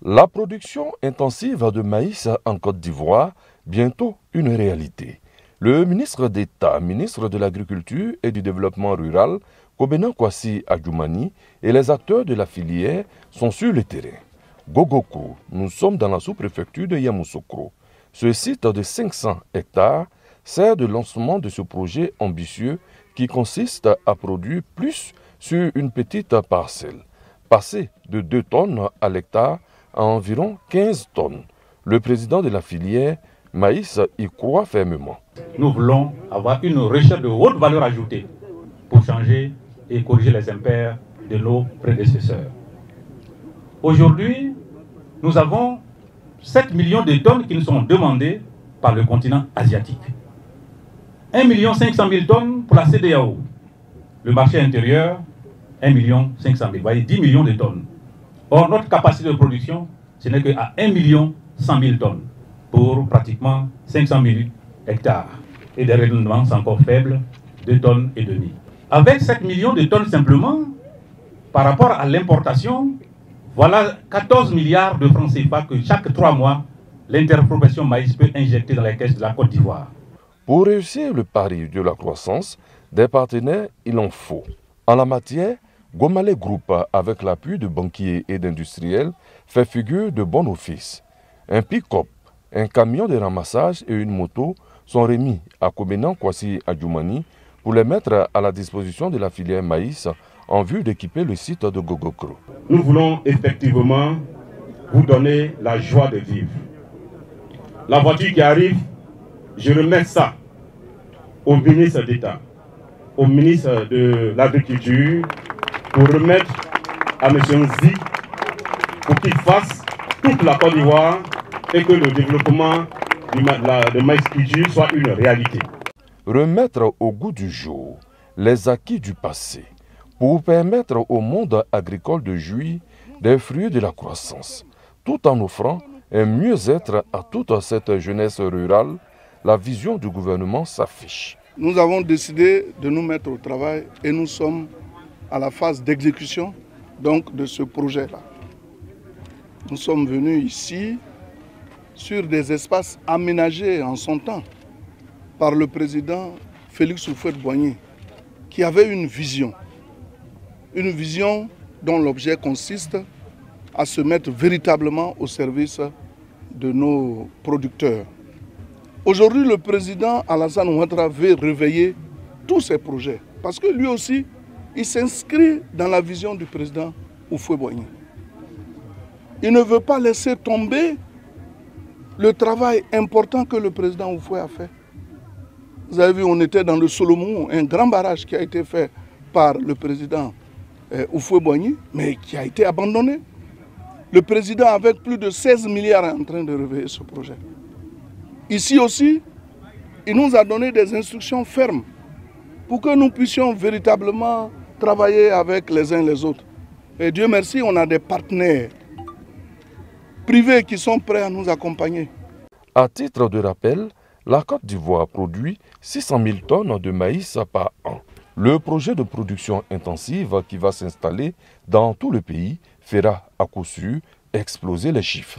La production intensive de maïs en Côte d'Ivoire, bientôt une réalité. Le ministre d'État, ministre de l'Agriculture et du Développement rural, Kobena Kwasi Adjoumani, et les acteurs de la filière sont sur le terrain. Gogokro, nous sommes dans la sous-préfecture de Yamoussoukro. Ce site de 500 hectares sert de lancement de ce projet ambitieux qui consiste à produire plus sur une petite parcelle. Passer de 2 tonnes à l'hectare à environ 15 tonnes. Le président de la filière maïs y croit fermement. Nous voulons avoir une recherche de haute valeur ajoutée pour changer et corriger les impairs de nos prédécesseurs. Aujourd'hui, nous avons 7 millions de tonnes qui nous sont demandées par le continent asiatique. 1 500 000 tonnes pour la CEDEAO. Le marché intérieur, 1 500 000. Vous voyez, 10 millions de tonnes. Or, notre capacité de production, ce n'est qu'à 1 100 000 tonnes pour pratiquement 500 000 hectares. Et des rendements encore faibles, 2 tonnes et demie. Avec 7 millions de tonnes simplement, par rapport à l'importation, voilà 14 milliards de francs CFA que chaque 3 mois, l'interprofession maïs peut injecter dans les caisses de la Côte d'Ivoire. Pour réussir le pari de la croissance, des partenaires, il en faut. En la matière, Gomale Group, avec l'appui de banquiers et d'industriels, fait figure de bon office. Un pick-up, un camion de ramassage et une moto sont remis à Kobena Kwasi Adjoumani pour les mettre à la disposition de la filière maïs en vue d'équiper le site de Gogokro. Nous voulons effectivement vous donner la joie de vivre. La voiture qui arrive, je remets ça au ministre d'État, au ministre de l'Agriculture, pour remettre à M. Nzi, pour qu'il fasse toute la Côte d'Ivoire et que le développement de maïs-culture soit une réalité. Remettre au goût du jour les acquis du passé pour permettre au monde agricole de jouir des fruits de la croissance, tout en offrant un mieux-être à toute cette jeunesse rurale. La vision du gouvernement s'affiche. Nous avons décidé de nous mettre au travail et nous sommes à la phase d'exécution donc de ce projet-là. Nous sommes venus ici sur des espaces aménagés en son temps par le président Félix Houphouët-Boigny qui avait une vision dont l'objet consiste à se mettre véritablement au service de nos producteurs. Aujourd'hui, le président Alassane Ouattara veut réveiller tous ces projets parce que lui aussi, il s'inscrit dans la vision du président Houphouët-Boigny. Il ne veut pas laisser tomber le travail important que le président Houphouët a fait. Vous avez vu, on était dans le Solomon, un grand barrage qui a été fait par le président Houphouët-Boigny, mais qui a été abandonné. Le président, avec plus de 16 milliards, est en train de réveiller ce projet. Ici aussi, il nous a donné des instructions fermes pour que nous puissions véritablement travailler avec les uns les autres. Et Dieu merci, on a des partenaires privés qui sont prêts à nous accompagner. À titre de rappel, la Côte d'Ivoire produit 600 000 tonnes de maïs par an. Le projet de production intensive qui va s'installer dans tout le pays fera à coup sûr exploser les chiffres.